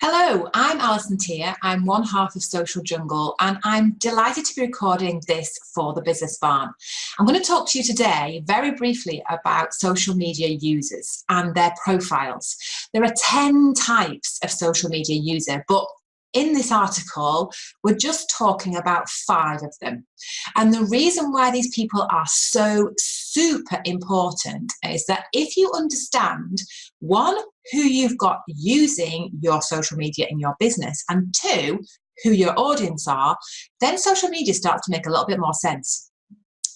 Hello, I'm Alison Tier. I'm one half of Social Jungle, and I'm delighted to be recording this for the Business Barn. I'm going to talk to you today very briefly about social media users and their profiles. There are 10 types of social media user, but in this article, we're just talking about 5 of them. And the reason why these people are so super important is that if you understand, one, who you've got using your social media in your business, and 2, who your audience are, then social media starts to make a little bit more sense.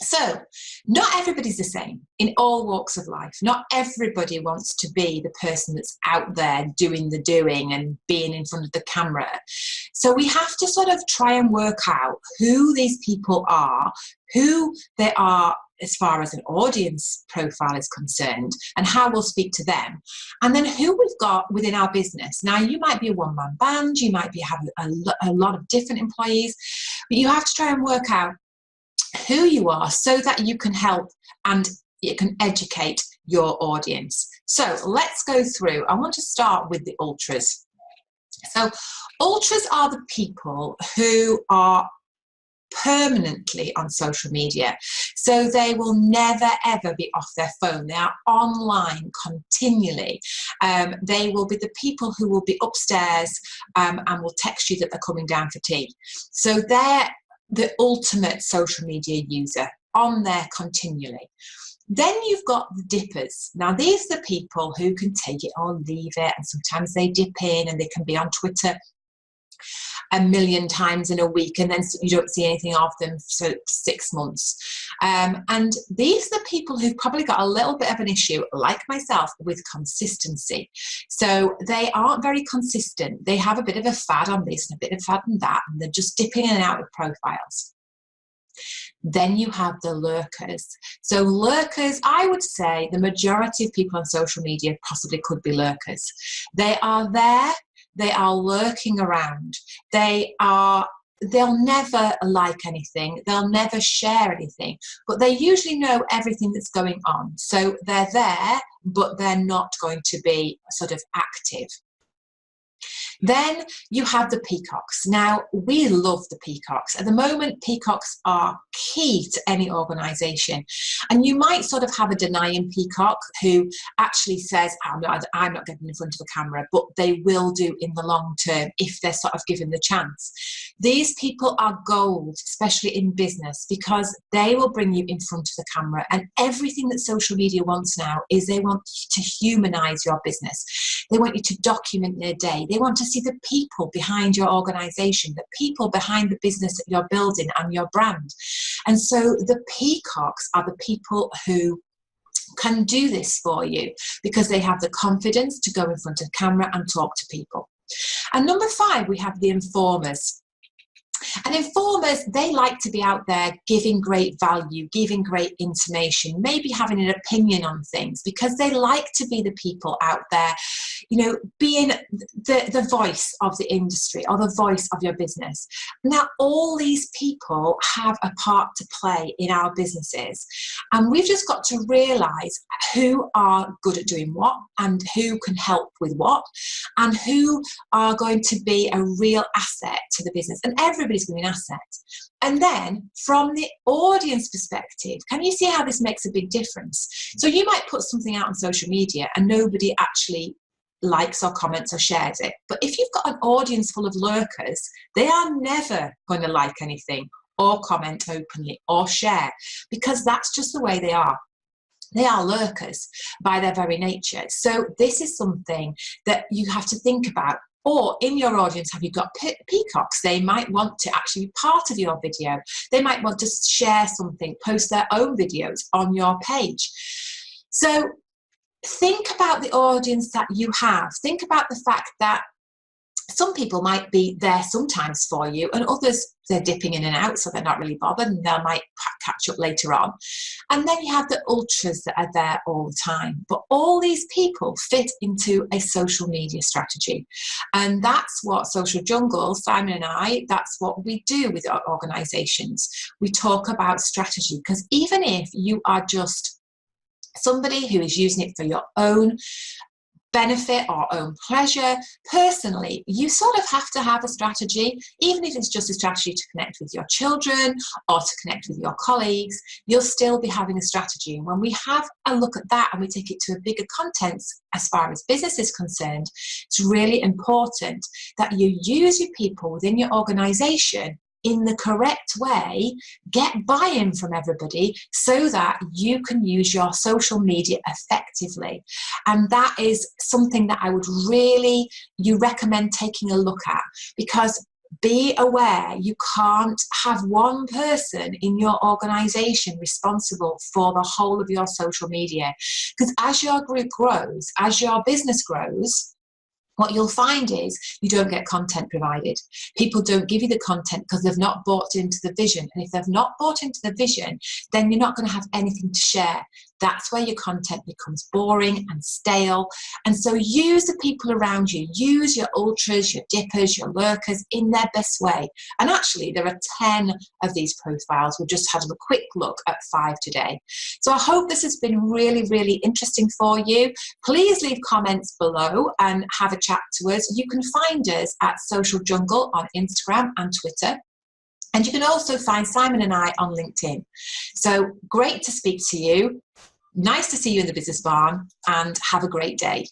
So, not everybody's the same in all walks of life. Not everybody wants to be the person that's out there doing the doing and being in front of the camera. So we have to sort of try and work out who these people are, who they are as far as an audience profile is concerned, and how we'll speak to them. And then who we've got within our business. Now, you might be a one-man band, you might be having a lot of different employees, but you have to try and work out who you are so that you can help and you can educate your audience. So let's go through. I want to start with the ultras. So ultras are the people who are permanently on social media. So they will never ever be off their phone. They are online continually. They will be the people who will be upstairs and will text you that they're coming down for tea. So they're the ultimate social media user, on there continually. Then you've got the dippers. Now, these are the people who can take it or leave it, and sometimes they dip in and they can be on Twitter a million times in a week, and then you don't see anything of them for 6 months. And these are the people who've probably got a little bit of an issue, like myself, with consistency. So they aren't very consistent. They have a bit of a fad on this and a bit of fad on that, and they're just dipping in and out of profiles. Then you have the lurkers. So lurkers, I would say the majority of people on social media possibly could be lurkers. They are there. They are lurking around. They'll never like anything. They'll never share anything, but they usually know everything that's going on. So they're there, but they're not going to be sort of active. Then you have the peacocks. Now, we love the peacocks. At the moment, peacocks are key to any organisation. And you might sort of have a denying peacock who actually says, I'm not getting in front of the camera, but they will do in the long term if they're sort of given the chance. These people are gold, especially in business, because they will bring you in front of the camera. And everything that social media wants now is they want to humanise your business. They want you to document their day. They want to see the people behind your organisation, the people behind the business that you're building and your brand. And so the peacocks are the people who can do this for you because they have the confidence to go in front of camera and talk to people. And number 5, we have the informers. And informers, they like to be out there giving great value, giving great information, maybe having an opinion on things, because they like to be the people out there, you know, being the voice of the industry or the voice of your business. Now, all these people have a part to play in our businesses, and we've just got to realise who are good at doing what and who can help with what and who are going to be a real asset to the business. And everybody's going to be an asset. And then from the audience perspective, can you see how this makes a big difference? So you might put something out on social media and nobody actually likes or comments or shares it. But if you've got an audience full of lurkers, they are never going to like anything or comment openly or share, because that's just the way they are. They are lurkers by their very nature. So this is something that you have to think about. Or in your audience, have you got peacocks? They might want to actually be part of your video. They might want to share something, post their own videos on your page. So think about the audience that you have. Think about the fact that some people might be there sometimes for you, and others, they're dipping in and out, so they're not really bothered, and they might catch up later on. And then you have the ultras that are there all the time. But all these people fit into a social media strategy. And that's what Social Jungle, Simon and I, that's what we do with our organisations. We talk about strategy, because even if you are just somebody who is using it for your own benefit or own pleasure, personally, you sort of have to have a strategy, even if it's just a strategy to connect with your children or to connect with your colleagues, you'll still be having a strategy. And when we have a look at that and we take it to a bigger context as far as business is concerned, it's really important that you use your people within your organization in the correct way, get buy-in from everybody so that you can use your social media effectively. And that is something that I would really recommend taking a look at, because be aware you can't have one person in your organization responsible for the whole of your social media. Because as your group grows, as your business grows, what you'll find is you don't get content provided. People don't give you the content because they've not bought into the vision. And if they've not bought into the vision, then you're not going to have anything to share. That's where your content becomes boring and stale. And so use the people around you. Use your ultras, your dippers, your lurkers in their best way. And actually, there are 10 of these profiles. We've just had a quick look at 5 today. So I hope this has been really, really interesting for you. Please leave comments below and have a chat to us. You can find us at Social Jungle on Instagram and Twitter. And you can also find Simon and I on LinkedIn. So great to speak to you. Nice to see you in the business barn, and have a great day.